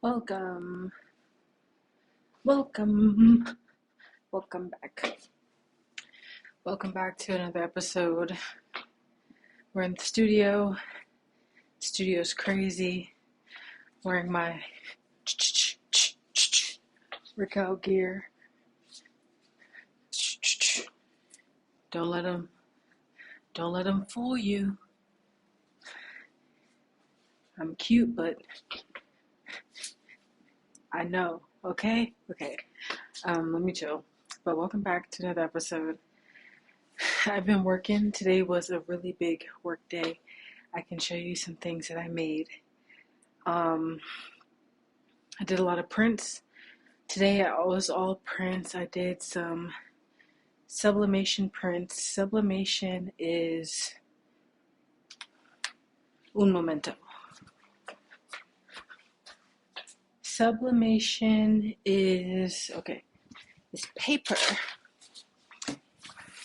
Welcome, welcome, welcome back. Welcome back to another episode. We're in the studio. Studio's crazy. Wearing my workout gear. Don't let them fool you. I'm cute, but I know. Okay. Let me chill. But welcome back to another episode. I've been working. Today was a really big work day. I can show you some things that I made. I did a lot of prints. Today it was all prints. I did some sublimation prints. Sublimation is un momento. Sublimation is it's paper.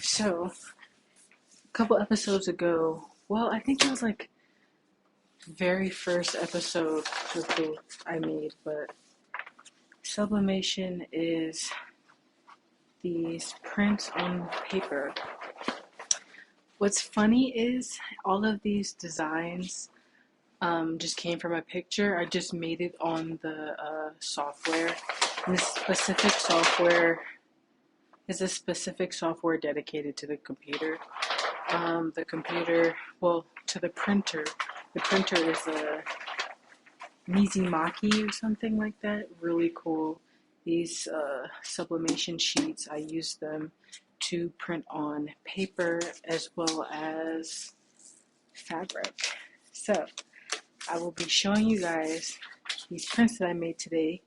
So a couple episodes ago, well, I think it was like very first episode I made, but sublimation is these prints on paper. What's funny is all of these designs just came from a picture. I just made it on the software. And this specific software is a specific software dedicated to the computer. To the printer. The printer is a Mizumaki or something like that. Really cool. These sublimation sheets, I use them to print on paper as well as fabric. So I will be showing you guys these prints that I made today.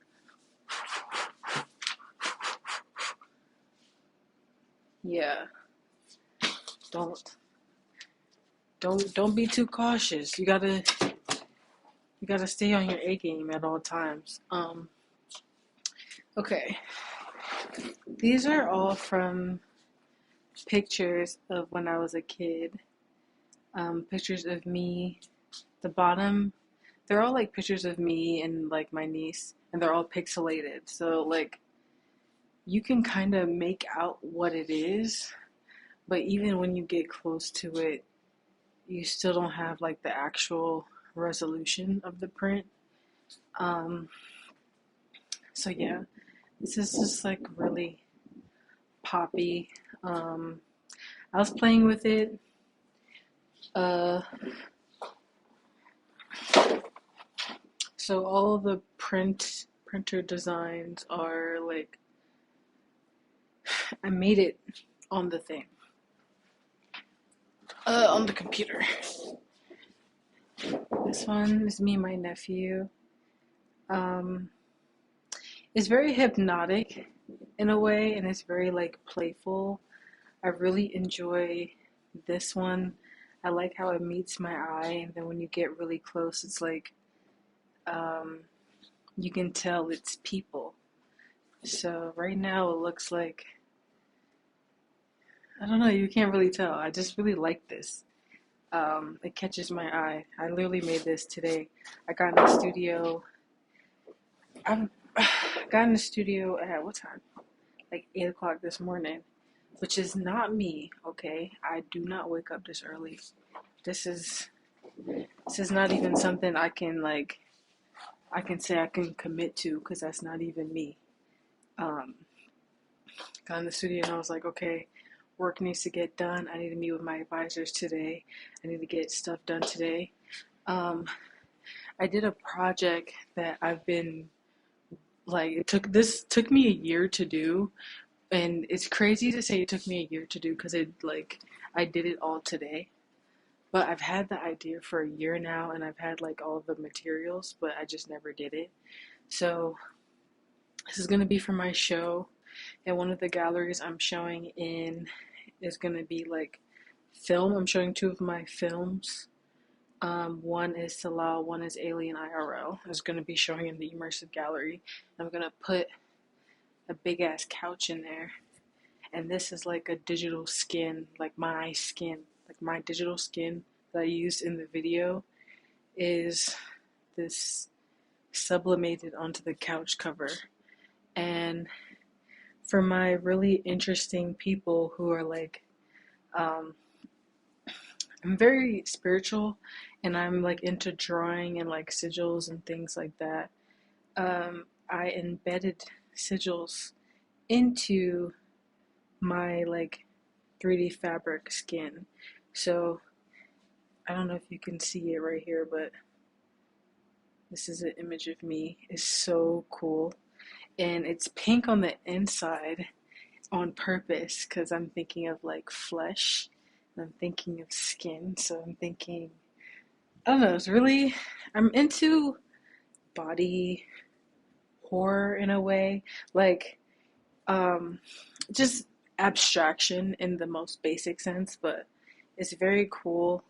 Yeah. Don't be too cautious. You gotta stay on your A game at all times. Okay. These are all from pictures of when I was a kid. Pictures of me. The bottom, they're all like pictures of me and like my niece, and they're all pixelated. So like you can kind of make out what it is, but even when you get close to it, you still don't have like the actual resolution of the print. So yeah, this is just like really poppy. I was playing with it. So all of the printer designs are like, I made it on the thing. On the computer. This one is me and my nephew. It's very hypnotic in a way, and it's very like playful. I really enjoy this one. I like how it meets my eye, and then when you get really close, it's like you can tell it's people. So right now it looks like, I don't know, you can't really tell. I just really like this. It catches my eye. I literally made this today. I got in the studio. I got in the studio at what time? Like 8 o'clock this morning, which is not me, okay? I do not wake up this early. This is not even something I can say I can commit to, because that's not even me. Got in the studio and I was like, okay, work needs to get done. I need to meet with my advisors today. I need to get stuff done today. I did a project that I've been like, it took me a year to do, and it's crazy to say it took me a year to do because I did it all today. But I've had the idea for a year now, and I've had like all the materials, but I just never did it. So this is gonna be for my show, and one of the galleries I'm showing in is gonna be like film. I'm showing two of my films. One is Salal, one is Alien IRL. I was gonna be showing in the immersive gallery. I'm gonna put a big ass couch in there, and this is like a digital skin, like my digital skin that I used in the video is this sublimated onto the couch cover. And for my really interesting people who are like, um, I'm very spiritual and I'm like into drawing and like sigils and things like that. I embedded sigils into my like 3D fabric skin. So I don't know if you can see it right here, but this is an image of me. It's so cool. And it's pink on the inside on purpose because I'm thinking of like flesh. And I'm thinking of skin. So I'm thinking, I don't know, it's really, I'm into body horror in a way. Like, um, just abstraction in the most basic sense, but it's very cool.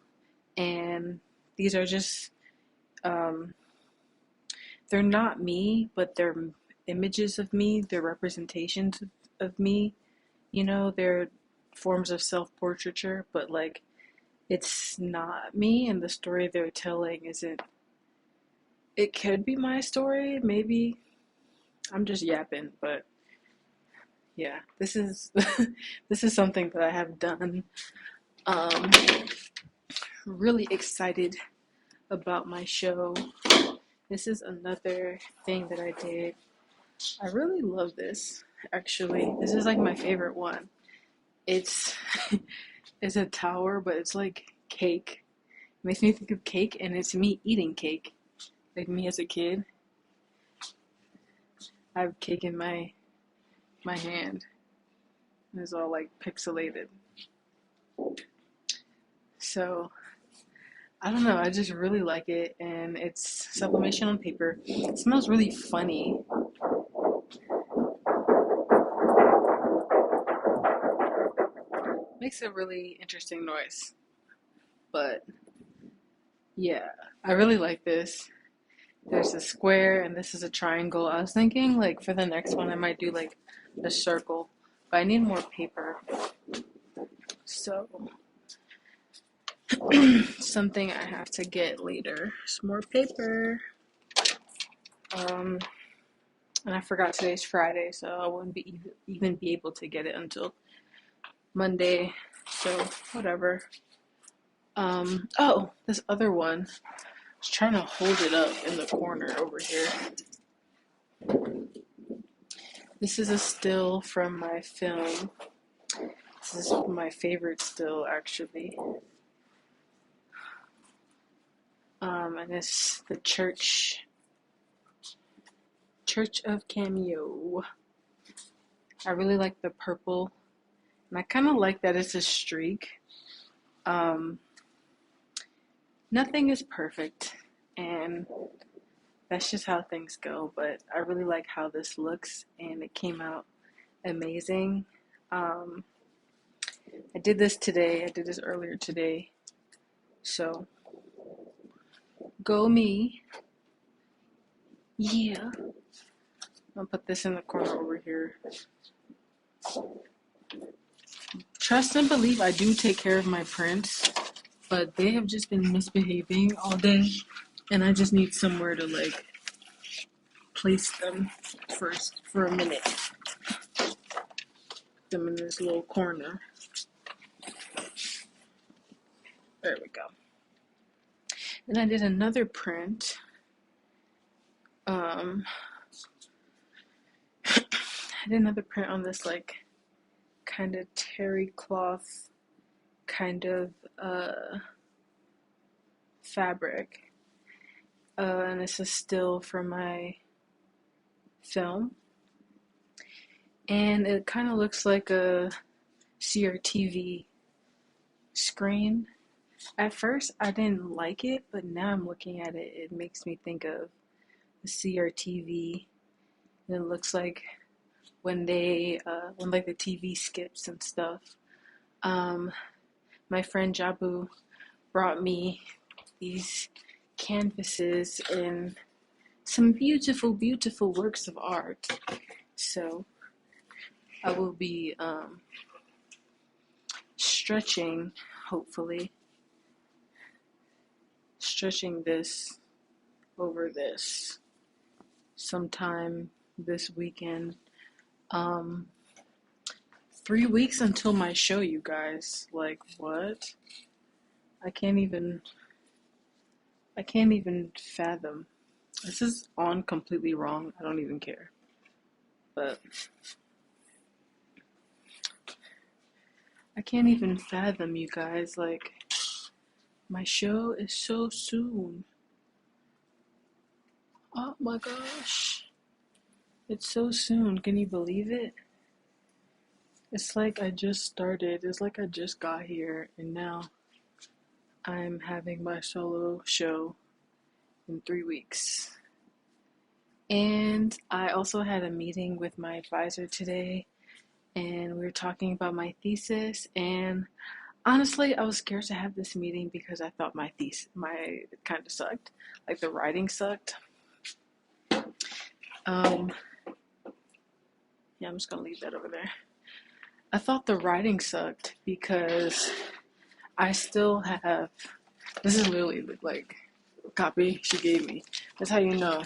And these are just, um, they're not me, but they're images of me, they're representations of me. You know, they're forms of self portraiture, but like it's not me, and the story they're telling isn't. It could be my story, maybe. I'm just yapping, but yeah, this is this is something that I have done. Um, really excited about my show. This is another thing that I did. I really love this. Actually, this is like my favorite one. It's it's a tower, but it's like cake. It makes me think of cake, and it's me eating cake. Like me as a kid, I have cake in my hand. It's all like pixelated. So I don't know. I just really like it, and it's sublimation on paper. It smells really funny. Makes a really interesting noise, but yeah, I really like this. There's a square, and this is a triangle. I was thinking like for the next one, I might do like a circle, but I need more paper. So something I have to get later. Some more paper. And I forgot today's Friday, so I wouldn't be even be able to get it until Monday. So whatever. Oh, this other one. I was trying to hold it up in the corner over here. This is a still from my film. This is my favorite still, actually. And it's the Church of Cameo. I really like the purple, and I kind of like that it's a streak. Um, Nothing is perfect, and that's just how things go, but I really like how this looks, and it came out amazing. Um, I did this today. I did this earlier today. So, go me. Yeah. I'll put this in the corner over here. Trust and believe I do take care of my prints, but they have just been misbehaving all day, and I just need somewhere to like place them first for a minute. Put them in this little corner. There we go. Then I did another print. I did another print on this like kind of terry cloth kind of fabric. And it's a still from my film. And it kind of looks like a CRTV screen. At first, I didn't like it, but now I'm looking at it, it makes me think of the CRTV. And it looks like when when like the TV skips and stuff. My friend Jabu brought me these canvases and some beautiful, beautiful works of art. So I will be stretching, hopefully, stretching this over this. sometime this weekend. Um, 3 weeks until my show, you guys. Like, what? I can't even, I can't even fathom. This is on completely wrong. I don't even care. But I can't even fathom, you guys. Like, my show is so soon. Oh my gosh. It's so soon. Can you believe it? It's like I just started. It's like I just got here and now I'm having my solo show in 3 weeks. And I also had a meeting with my advisor today and we were talking about my thesis, and honestly I was scared to have this meeting because I thought my kind of sucked. Like the writing sucked. Um yeah, I'm just gonna leave that over there. I thought the writing sucked because I still have, this is literally like copy she gave me. That's how you know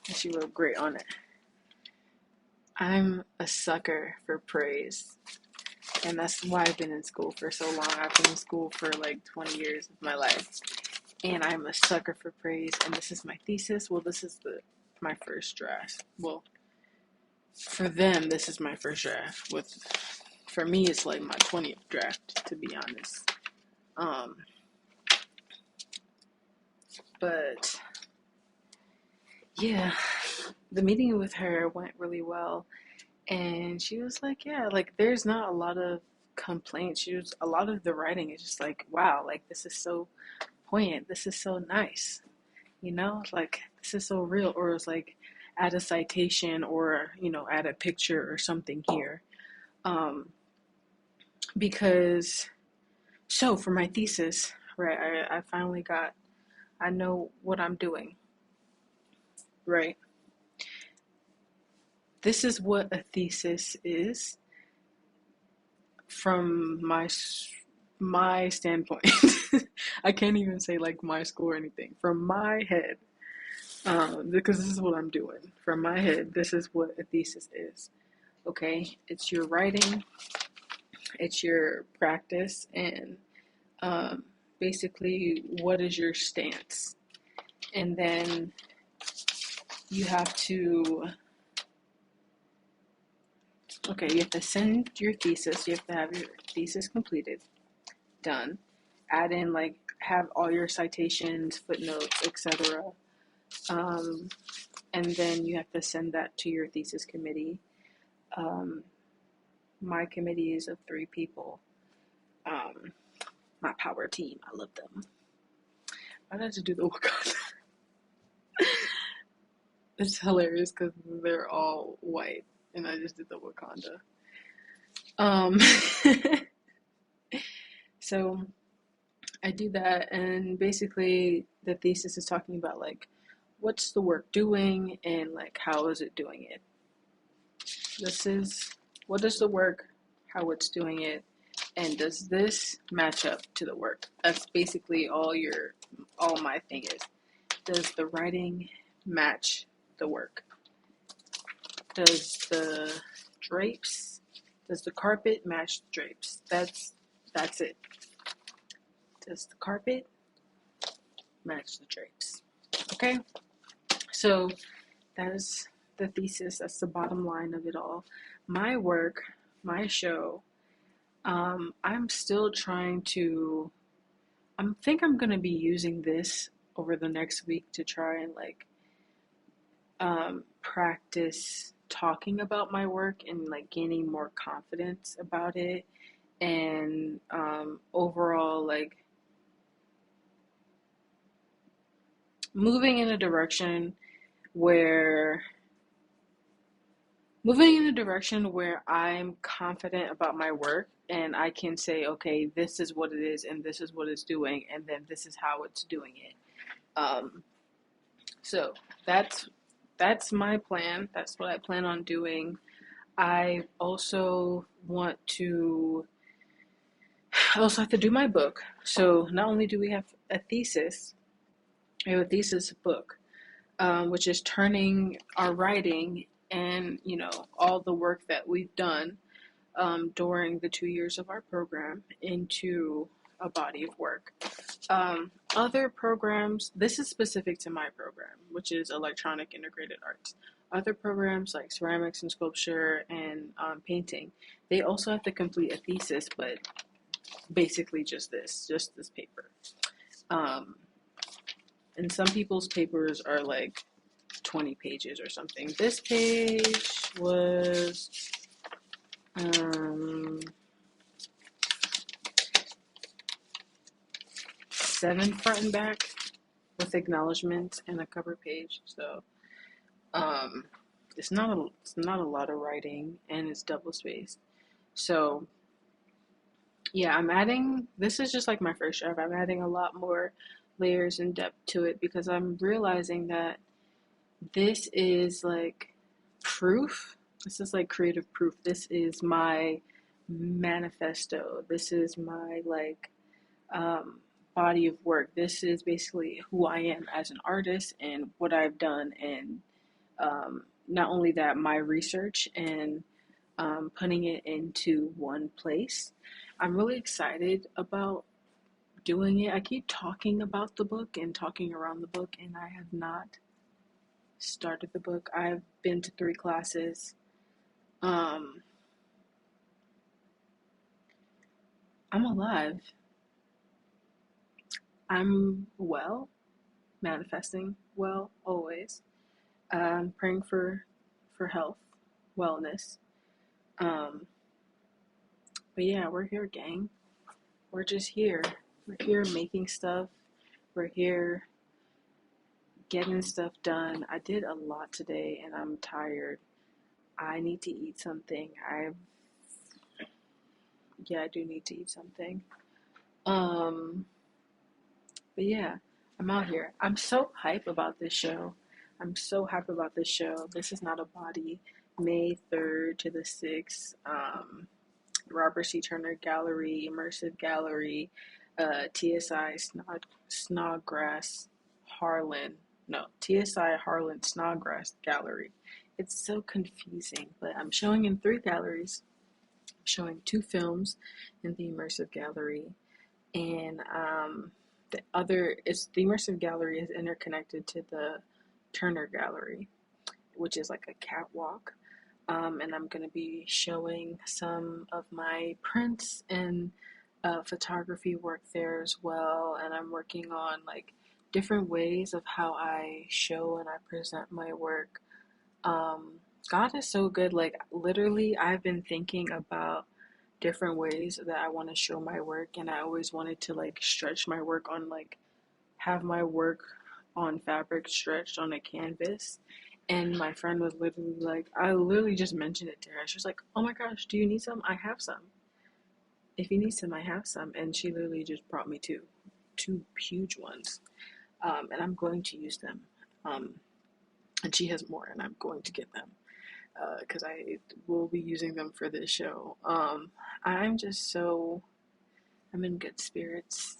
that she wrote great on it. I'm a sucker for praise. And that's why I've been in school for so long. I've been in school for like 20 years of my life. And I'm a sucker for praise. And this is my thesis. Well, this is my first draft. Well, for them, this is my first draft. For me, it's like my 20th draft, to be honest. But yeah, the meeting with her went really well. And she was like, yeah, like there's not a lot of complaints. A lot of the writing is just like, wow, like this is so poignant. This is so nice. Like this is so real. Or it's like add a citation or, add a picture or something here. Because, so for my thesis, right, I finally I know what I'm doing, right? This is what a thesis is from my standpoint. I can't even say like my school or anything. From my head, because this is what I'm doing. From my head, this is what a thesis is. Okay, it's your writing, it's your practice, and basically what is your stance. And then you have to, you have to send your thesis. You have to have your thesis completed, done. Add in like have all your citations, footnotes, etc. And then you have to send that to your thesis committee. My committee is of 3 people. My power team. I love them. I had to do the Wakanda. It's hilarious because they're all white, and I just did the Wakanda. So I do that, and basically the thesis is talking about like what's the work doing and like how is it doing it. This is what is the work, how it's doing it, and does this match up to the work. That's basically all my thing is. Does the writing match the work? Does the carpet match the drapes? That's it. Does the carpet match the drapes? Okay? So that is the thesis. That's the bottom line of it all. My work, my show, I'm still trying to, I think I'm going to be using this over the next week to try and like practice talking about my work and like gaining more confidence about it, and overall like moving in a direction where I'm confident about my work and I can say, okay, this is what it is and this is what it's doing and then this is how it's doing it. So that's my plan. That's what I plan on doing. I also have to do my book. So not only do we have a thesis, we have a thesis book. which is turning our writing and, you know, all the work that we've done during the 2 years of our program into a body of work. Other programs, this is specific to my program, which is electronic integrated arts. Other programs like ceramics and sculpture and painting, they also have to complete a thesis, but basically just this paper. And some people's papers are like 20 pages or something. This page was 7 front and back with acknowledgments and a cover page. So it's not a lot of writing, and it's double spaced. So yeah, this is just like my first draft. I'm adding a lot more layers and depth to it because I'm realizing that this is like proof. This is like creative proof. This is my manifesto. This is my like body of work. This is basically who I am as an artist and what I've done, and not only that, my research and putting it into one place. I'm really excited about doing it. I keep talking about the book and talking around the book, and I have not started the book. I've been to 3 classes. I'm alive. I'm well, manifesting well always. Praying for health, wellness. But yeah, we're here, gang. We're just here. We're here making stuff. We're here getting stuff done. I did a lot today and I'm tired. I need to eat something. I do need to eat something. But yeah, I'm out here. I'm so hype about this show. This is not a body. May 3rd to the 6th. Robert C. Turner Gallery, Immersive Gallery, TSI Snodgrass Harlan. No, TSI Harlan Snodgrass Gallery. It's so confusing, but I'm showing in 3 galleries. I'm showing 2 films in the Immersive Gallery, and the Immersive Gallery is interconnected to the Turner Gallery, which is like a catwalk. And I'm going to be showing some of my prints and photography work there as well. And I'm working on like different ways of how I show and I present my work. God is so good. Like literally, I've been thinking about different ways that I want to show my work, and I always wanted to like stretch my work on like have my work on fabric stretched on a canvas. And my friend was literally like, I literally just mentioned it to her. She was like, oh my gosh, do you need some? I have some. If you need some, I have some. And she literally just brought me two huge ones. And I'm going to use them. And she has more, and I'm going to get them because I will be using them for this show. I'm in good spirits.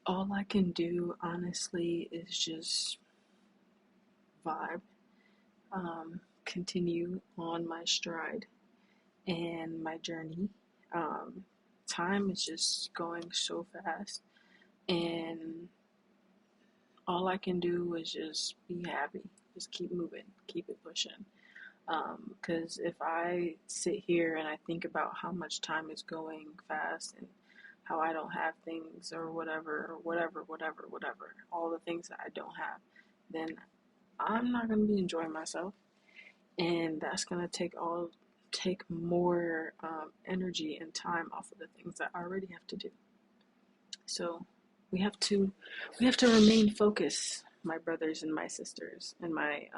All I can do, honestly, is just vibe, continue on my stride and my journey. Time is just going so fast, and all I can do is just be happy, just keep moving, keep it pushing. Because if I sit here and I think about how much time is going fast and how I don't have things or whatever, all the things that I don't have, then I'm not going to be enjoying myself. And that's going to take more energy and time off of the things that I already have to do. So we have to remain focused, my brothers and my sisters and my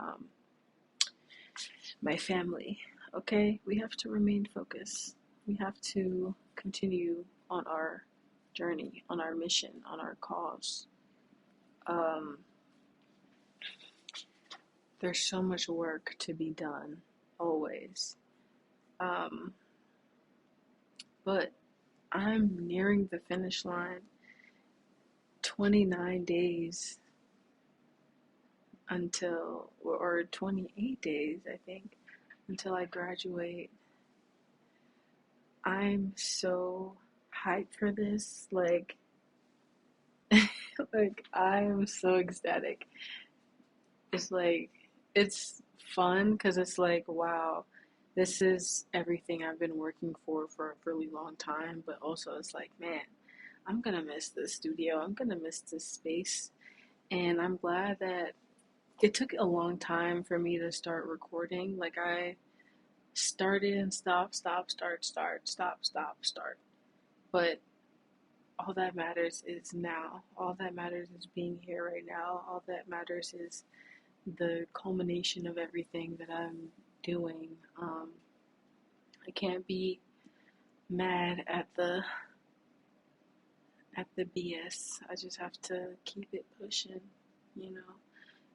family. Okay, we have to remain focused. We have to continue on our journey, on our mission, on our cause. There's so much work to be done, always. But I'm nearing the finish line. 29 days until, or 28 days, I think, until I graduate. I'm so hyped for this. Like I am so ecstatic. It's like, it's fun because it's like, wow, this is everything I've been working for a really long time. But also, it's like, man, I'm gonna miss this studio. I'm gonna miss this space. And I'm glad that it took a long time for me to start recording. Like, I started and stopped, stop, start. But all that matters is now. All that matters is being here right now. All that matters is the culmination of everything that I'm doing. I can't be mad at the BS. I just have to keep it pushing, you know.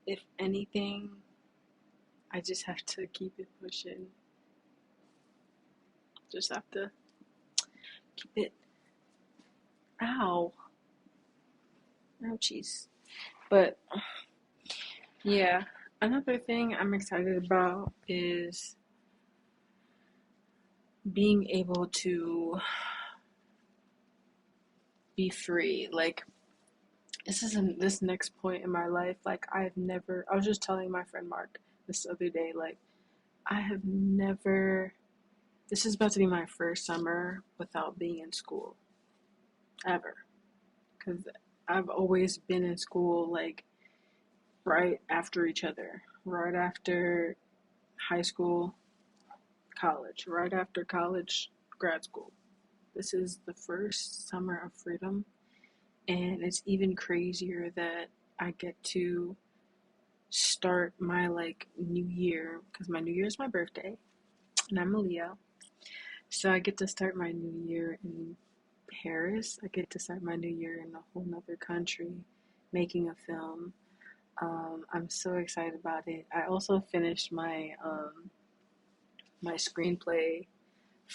If anything, I just have to keep it pushing. Just have to keep it. Ow. Ouchies. But yeah, another thing I'm excited about is being able to be free. Like, this next point in my life, like, I was just telling my friend Mark this other day, like, I have never, this is about to be my first summer without being in school, ever. Because I've always been in school, like, right after each other, right after high school, college, right after college, grad school. This is the first summer of freedom, and it's even crazier that I get to start my like new year, because my new year is my birthday and I'm a Leo. So I get to start my new year in Paris. I get to start my new year in a whole nother country making a film. I'm so excited about it. I also finished my screenplay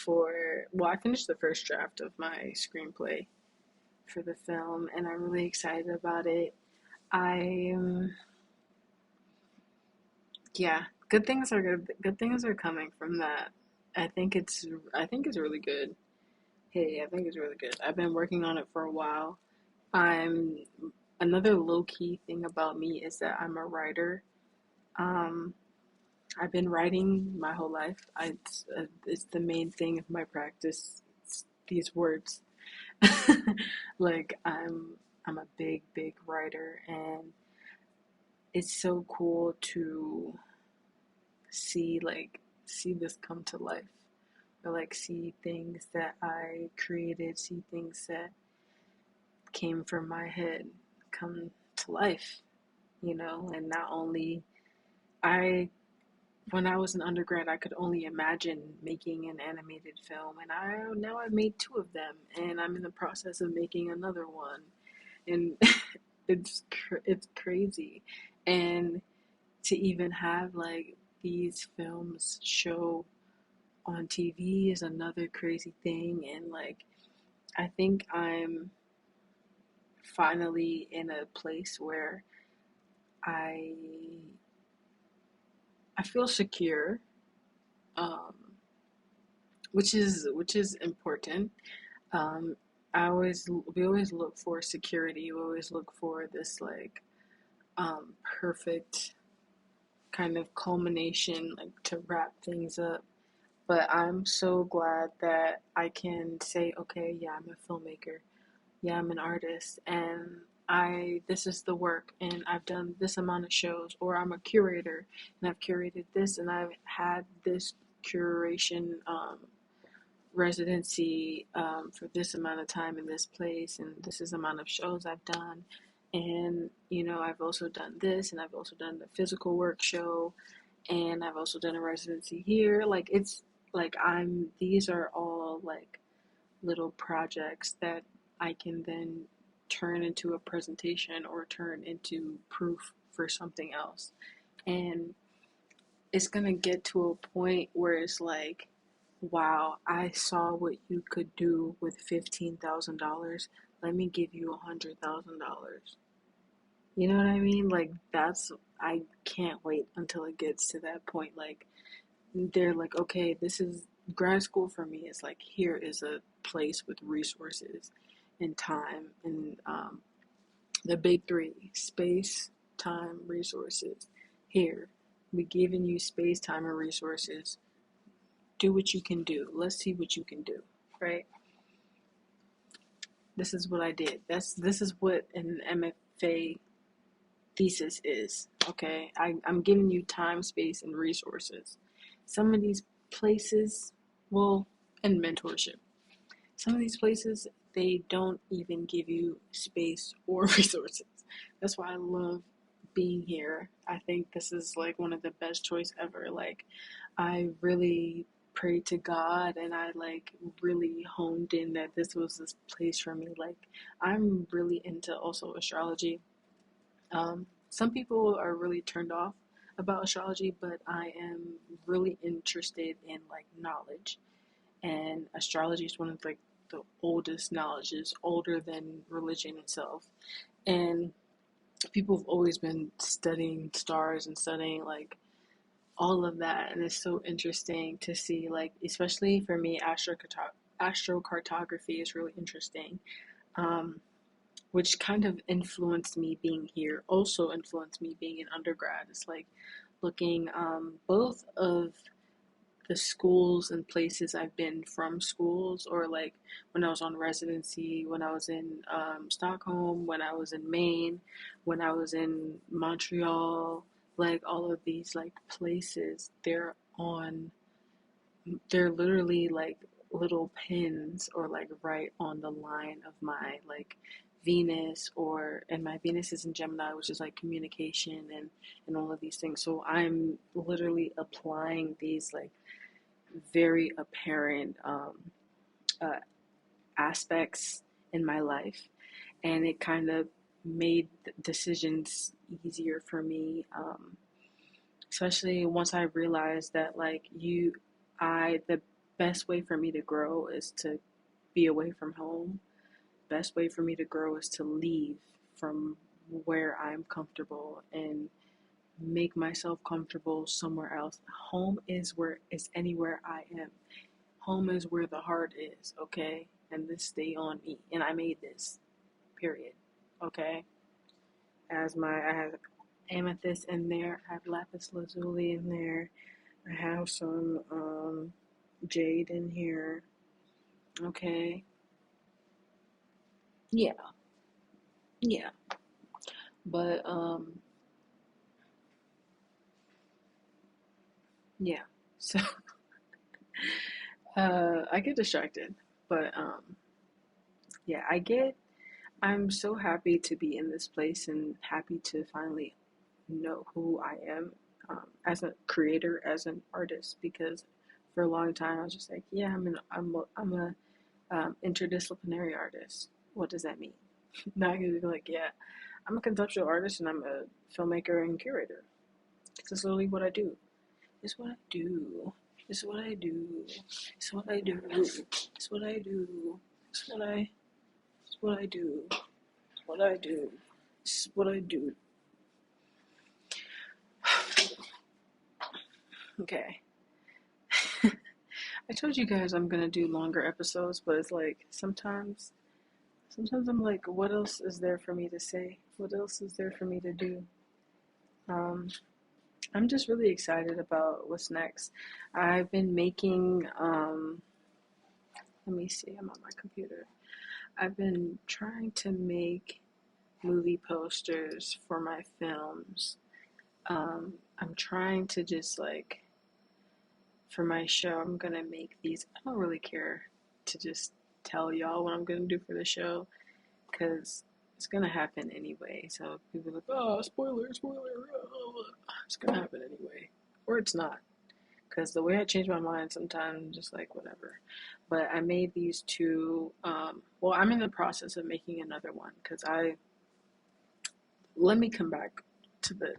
I finished the first draft of my screenplay for the film, and I'm really excited about it. I'm Yeah, good things are coming from that. I think it's really good. Hey, I think it's really good. I've been working on it for a while. I'm Another low key thing about me is that I'm a writer. Um, I've been writing my whole life. It's the main thing of my practice. It's these words. Like, I'm a big writer, and it's so cool to see this come to life, or like see things that I created, see things that came from my head come to life, you know. And not only I when I was an undergrad, I could only imagine making an animated film, and I've made two of them, and I'm in the process of making another one, and it's crazy. And to even have like these films show on TV is another crazy thing. And like, I think I'm finally in a place where I I feel secure, um, which is important. Um, we always look for security. We always look for this like perfect kind of culmination, like to wrap things up. But I'm so glad that I can say, okay, yeah, I'm a filmmaker. Yeah, I'm an artist, and this is the work, and I've done this amount of shows, or I'm a curator and I've curated this, and I've had this curation residency for this amount of time in this place, and this is the amount of shows I've done. And you know, I've also done this, and I've also done the physical work show, and I've also done a residency here. Like, it's like these are all like little projects that I can then turn into a presentation or turn into proof for something else. And it's gonna get to a point where it's like, wow, I saw what you could do with $15,000. Let me give you $100,000. You know what I mean? Like, I can't wait until it gets to that point. Like, they're like, okay, this is grad school for me. It's like, here is a place with resources and time and the big three: space, time, resources. Here, we giving you space, time, and resources. Do what you can do. Let's see what you can do, right? This is what I did. This is what an MFA thesis is. Okay, I'm giving you time, space, and resources. Some of these places, well, and mentorship. Some of these places, they don't even give you space or resources. That's why I love being here. I think this is like one of the best choice ever. Like, I really prayed to God, and I like really honed in that this was this place for me. Like, I'm really into also astrology. Some people are really turned off about astrology, but I am really interested in like knowledge, and astrology is one of like the oldest knowledges, older than religion itself. And people have always been studying stars and studying like all of that, and it's so interesting to see, like, especially for me, astrocartography is really interesting, um, which kind of influenced me being here, also influenced me being an undergrad. It's like looking both of the schools and places I've been from schools, or like when I was on residency, when I was in Stockholm, when I was in Maine, when I was in Montreal, like all of these like places, they're literally like little pins, or like right on the line of my like Venus, and my Venus is in Gemini, which is like communication and all of these things. So I'm literally applying these like very apparent uh, aspects in my life, and it kind of made decisions easier for me, especially once I realized that like the best way for me to grow is to be away from home. Best way for me to grow is to leave from where I'm comfortable and make myself comfortable somewhere else. Home is anywhere I am. Home is where the heart is, okay? And this stay on me. And I made this. Period. Okay? I have amethyst in there, I have lapis lazuli in there, I have some jade in here. Okay. Yeah. Yeah. But yeah. So I get distracted. But yeah, I'm so happy to be in this place and happy to finally know who I am, as a creator, as an artist, because for a long time I was just like, yeah, I'm a interdisciplinary artist. What does that mean? Now I can be like, yeah, I'm a conceptual artist and I'm a filmmaker and curator. This is literally what I do. It's what I do. It's what I do. It's what I do. It's what I do. It's what I. It's what I do. It's what I do. It's what I do. Okay. I told you guys I'm gonna do longer episodes, but it's like sometimes I'm like, what else is there for me to say? What else is there for me to do? Um, I'm just really excited about what's next. I've been making, let me see, I'm on my computer. I've been trying to make movie posters for my films. I'm trying to just like, for my show, I'm gonna make these. I don't really care to just tell y'all what I'm gonna do for the show, because it's gonna happen anyway. So people are like, oh, spoiler, spoiler. It's gonna happen anyway, or it's not. Because the way I change my mind sometimes, I'm just like whatever. But I made these two. Well, I'm in the process of making another one because let me come back to the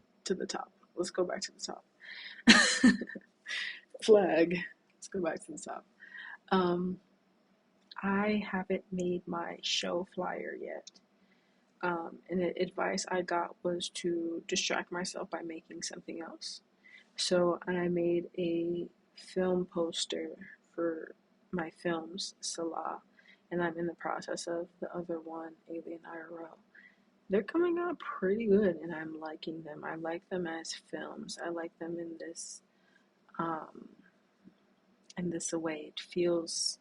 top. Let's go back to the top. Flag. Let's go back to the top. Um, I haven't made my show flyer yet. And the advice I got was to distract myself by making something else. So I made a film poster for my films, Salah, and I'm in the process of the other one, Alien IRL. They're coming out pretty good, and I'm liking them. I like them as films. I like them um, in this way. It feels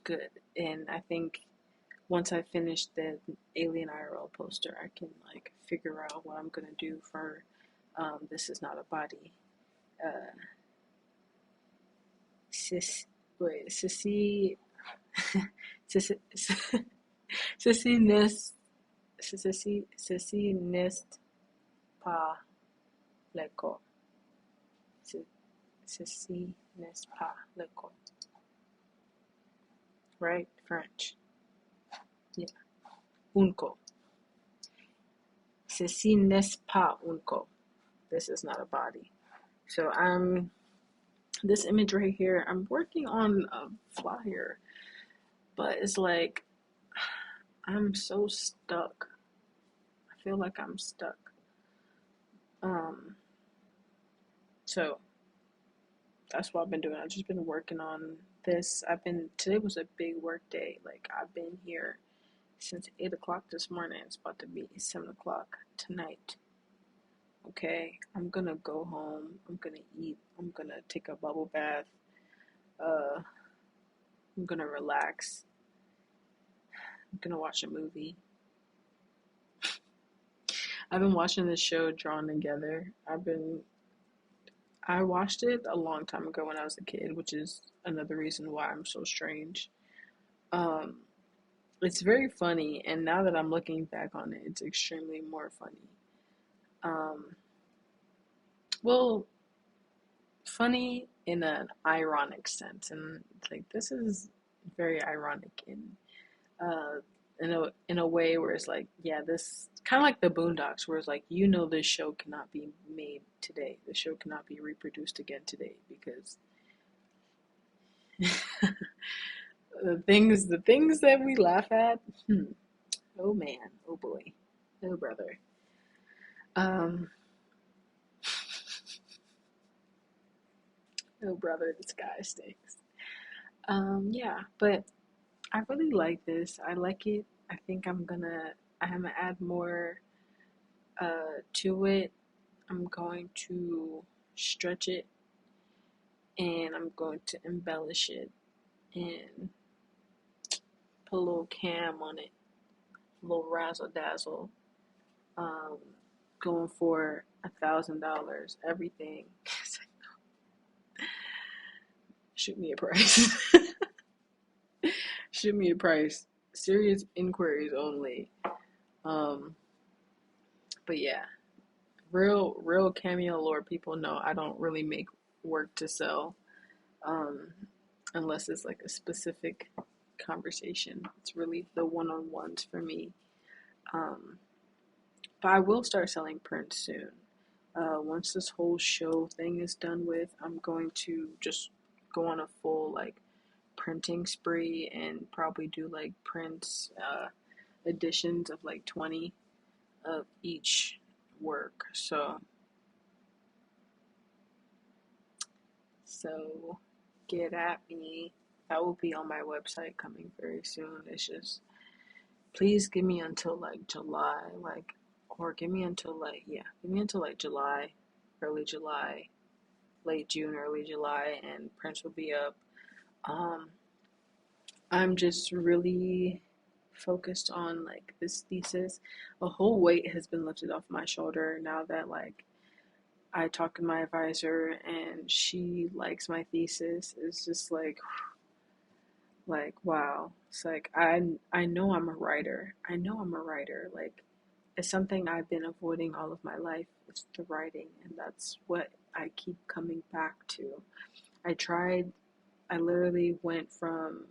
good, and I think once I finish the Alien IRL poster, I can like figure out what I'm gonna do for This Is Not a Body. Uh, sis, wait, Sissy, Sissy, Sissy Nest, Sissy Nest Pa Leko, Sissy Nest Pa Leko, right? French, yeah. Unco, Sissy Nest Pa Unco. This is not a body. So this image right here, I'm working on a flyer, but it's like I'm so stuck. I feel like I'm stuck. Um, so that's what I've been doing. I've just been working on this. Today was a big work day. Like I've been here since 8 o'clock this morning. It's about to be 7 o'clock tonight. Okay, I'm gonna go home. I'm gonna eat. I'm gonna take a bubble bath. Uh, I'm gonna relax. I'm gonna watch a movie. I've been watching this show, Drawn Together. I watched it a long time ago when I was a kid, which is another reason why I'm so strange. Um, it's very funny, and now that I'm looking back on it, it's extremely more funny. Um, well, funny in an ironic sense, and like this is very ironic uh in a way where it's like, yeah, this kind of like the Boondocks, where it's like, this show cannot be made today. The show cannot be reproduced again today because the things that we laugh at. Oh man, oh boy, oh brother. Um, oh brother, this guy stinks. Yeah, but I really like this. I like it. I'm gonna add more to it. I'm going to stretch it and I'm going to embellish it and put a little cam on it, a little razzle dazzle. Um, Going for $1,000, everything. Shoot me a price. Shoot me a price. Serious inquiries only. Um, but yeah, real cameo lore people know I don't really make work to sell, um, unless it's like a specific conversation. It's really the one-on-ones for me. Um, but I will start selling prints soon. Once this whole show thing is done with, I'm going to just go on a full like printing spree and probably do like prints, editions of like 20 of each work. So get at me. That will be on my website coming very soon. It's just please give me until like July, or give me until like July, early July, late June, early July, and prints will be up. Um, I'm just really focused on like this thesis. A whole weight has been lifted off my shoulder now that like I talked to my advisor and she likes my thesis. It's just like wow. It's like I know I'm a writer. I know I'm a writer. Like it's something I've been avoiding all of my life. It's the writing, and that's what I keep coming back to. I tried. I literally went from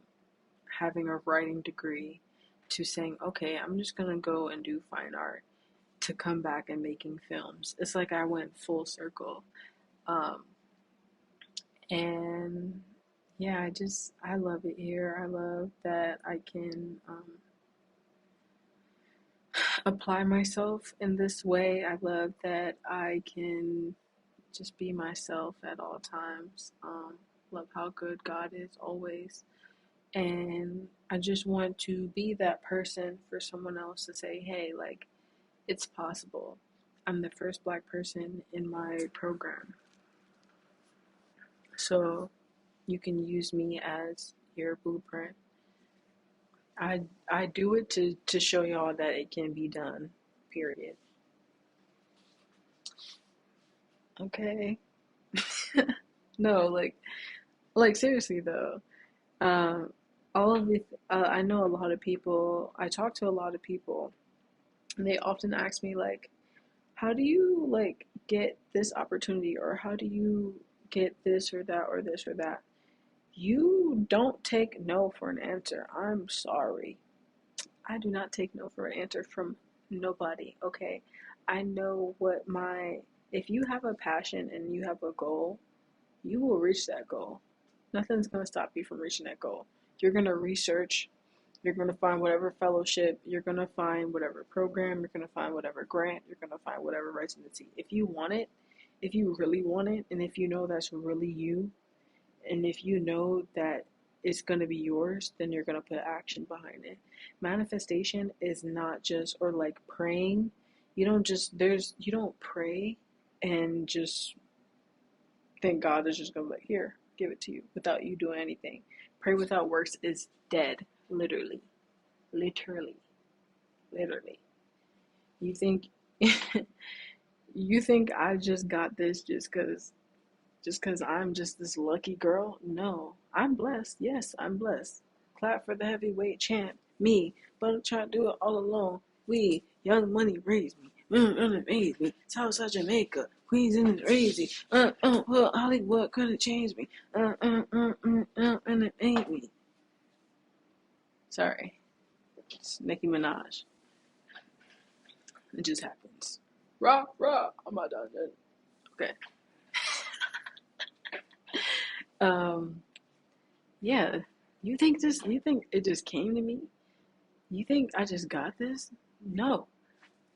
having a writing degree to saying, okay, I'm just gonna go and do fine art, to come back and making films. It's like I went full circle. Um, and yeah, I love it here. I love that I can apply myself in this way. I love that I can just be myself at all times. Love how good God is always. And I just want to be that person for someone else to say, hey, like, it's possible. I'm the first black person in my program. So you can use me as your blueprint. I do it to show y'all that it can be done. Period. Okay. No, like seriously though. Um, all of the I know a lot of people. I talk to a lot of people, and they often ask me like, "How do you like get this opportunity, or how do you get this or that or this or that?" You don't take no for an answer. I'm sorry. I do not take no for an answer from nobody, okay? I know what my, if you have a passion and you have a goal, you will reach that goal. Nothing's going to stop you from reaching that goal. You're going to research, you're going to find whatever fellowship, you're going to find whatever program, you're going to find whatever grant, you're going to find whatever residency. If you want it, if you really want it, and if you know that's really you, and if you know that it's going to be yours, then you're going to put action behind it. Manifestation is not just, or like praying. You don't pray and just think God is just going to be like, here, give it to you without you doing anything. Pray without works is dead. Literally. Literally. Literally. You think, you think I just got this just because I'm just this lucky girl? No, I'm blessed. Yes, I'm blessed. Clap for the heavyweight champ, me. But I'm trying to do it all alone. We, Young Money raised me. Raised me. Southside Jamaica, Queens in the crazy. Well, Hollywood couldn't change me. And it ain't me. Sorry, it's Nicki Minaj. It just happens. Rah, rah, I'm not done yet. Okay. Um, yeah. You think it just came to me? You think I just got this? No.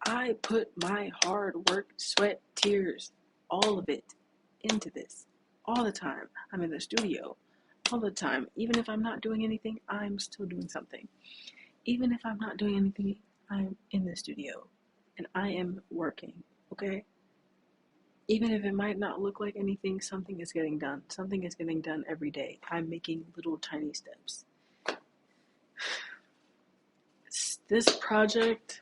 I put my hard work, sweat, tears, all of it into this. All the time. I'm in the studio. All the time. Even if I'm not doing anything, I'm still doing something. Even if I'm not doing anything, I'm in the studio. And I am working. Okay? Even if it might not look like anything, something is getting done. Something is getting done every day. I'm making little tiny steps. This project,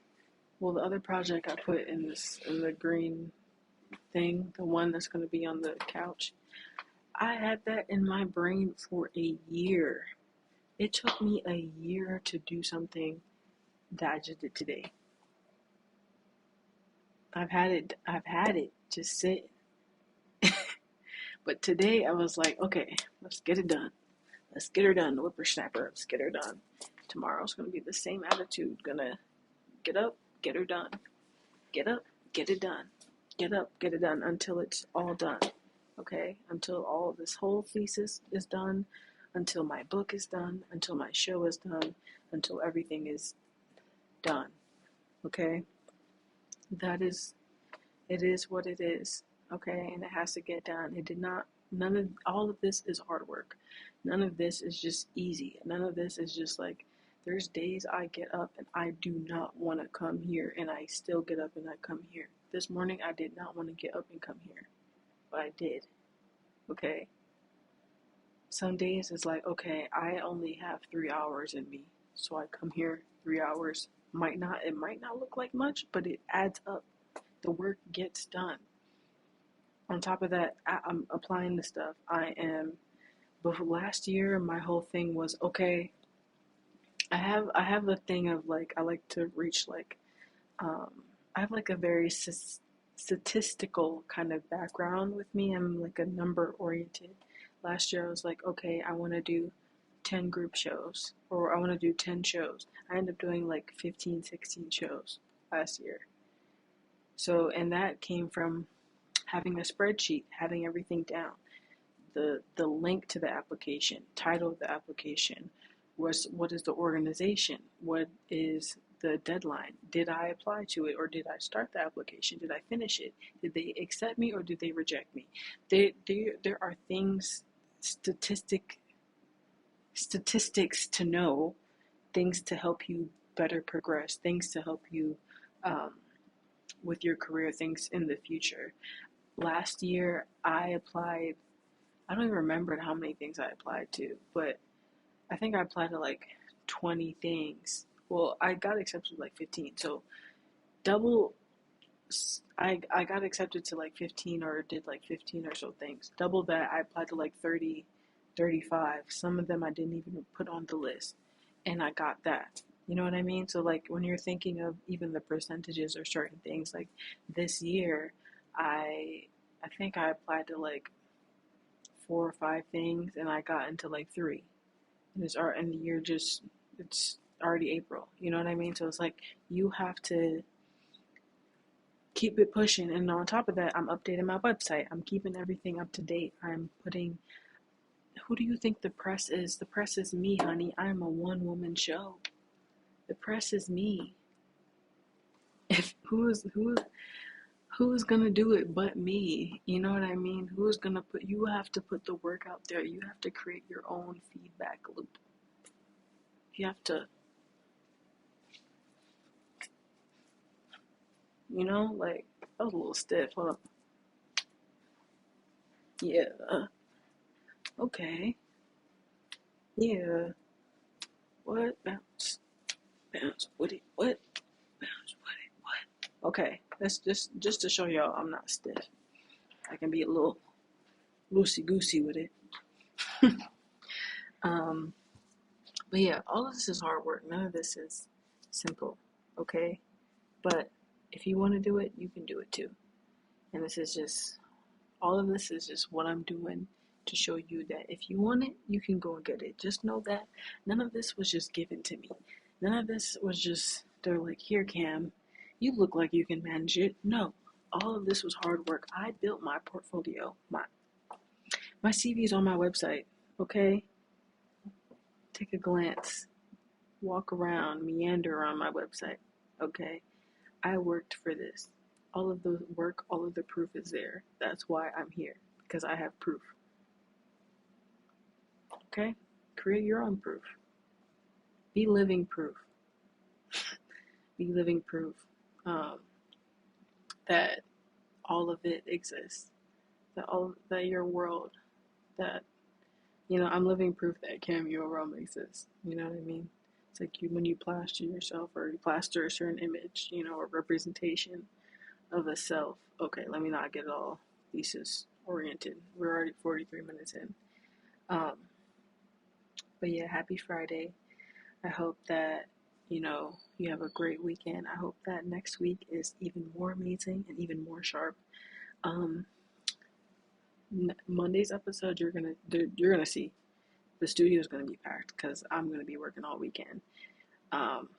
well, the other project I put in the green thing, the one that's going to be on the couch, I had that in my brain for a year. It took me a year to do something that I just did today. I've had it just sit. But today I was like, okay, let's get it done. Let's get her done, the whippersnapper. Let's get her done. Tomorrow's going to be the same attitude. Gonna get up, get her done. Get up, get it done. Get up, get it done until it's all done. Okay? Until all this whole thesis is done, until my book is done, until my show is done, until everything is done. Okay? It is what it is. Okay? And it has to get done. All of this is hard work. None of this is just easy. None of this is just like, there's days I get up and I do not want to come here, and I still get up and I come here. This morning I did not want to get up and come here, but I did. Okay? Some days it's like, okay, I only have 3 hours in me, so I come here 3 hours. It might not look like much, but it adds up. The work gets done. On top of that, I'm applying the stuff. But last year, my whole thing was, okay, I have a thing of like, I like to reach like, I have like a very statistical kind of background with me. I'm like a number oriented. Last year I was like, okay, I want to do 10 group shows, or I want to do 10 shows. I ended up doing like 15, 16 shows last year. So, and that came from having a spreadsheet, having everything down. The link to the application, title of the application, was what is the organization, what is the deadline? Did I apply to it, or did I start the application? Did I finish it? Did they accept me, or did they reject me? There are things, statistics to know, things to help you better progress, things to help you um, with your career, things in the future. Last year, I applied, I don't even remember how many things I applied to, but I think I applied to like 20 things. Well, I got accepted to like 15. So double, I got accepted to like 15, or did like 15 or so things. Double that, I applied to like 30, 35. Some of them I didn't even put on the list. And I got that. You know what I mean? So like when you're thinking of even the percentages or certain things, like this year, I I think I applied to like 4 or 5 things, and I got into like three. And the year just, it's already April. You know what I mean? So it's like you have to keep it pushing. And on top of that, I'm updating my website. I'm keeping everything up to date. I'm putting, who do you think the press is? The press is me, honey. I'm a one woman show. The press is me. If who's gonna do it but me? You know what I mean? Who's gonna put, you have to put the work out there. You have to create your own feedback loop. You have to, like, that was a little stiff. Hold up. Yeah. Okay. Yeah. What? Bounce with it. What? Bounce with it. What? Okay. That's just to show y'all I'm not stiff. I can be a little loosey goosey with it. um, but yeah, all of this is hard work. None of this is simple. Okay. But if you want to do it, you can do it too. And all of this is just what I'm doing to show you that if you want it, you can go and get it. Just know that none of this was just given to me. None of this was just, they're like, here, Cam, you look like you can manage it. No, all of this was hard work. I built my portfolio. My CV is on my website, okay? Take a glance, walk around, meander around my website, okay? I worked for this. All of the work, all of the proof is there. That's why I'm here, because I have proof. Okay? Create your own proof. Be living proof. Be living proof um, that all of it exists. That your world, that, I'm living proof that Cam, your realm exists. You know what I mean? It's like when you plaster yourself, or you plaster a certain image, a representation of a self. Okay, let me not get all thesis oriented. We're already 43 minutes in. Um, but yeah, happy Friday. I hope that, you have a great weekend. I hope that next week is even more amazing and even more sharp. Um, Monday's episode, you're gonna see the studio is gonna be packed because I'm gonna be working all weekend. Um,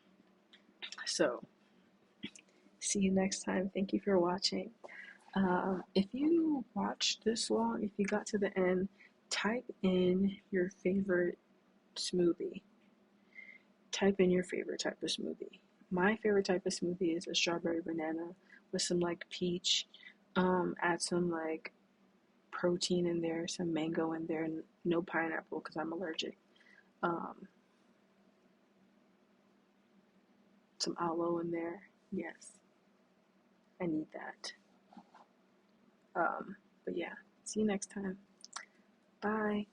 so see you next time. Thank you for watching. If you watched this long, if you got to the end, type in your favorite smoothie. Type in your favorite type of smoothie. My favorite type of smoothie is a strawberry banana with some like peach. Add some like protein in there, some mango in there, and no pineapple because I'm allergic. Um, some aloe in there. Yes, I need that. But yeah, see you next time. Bye.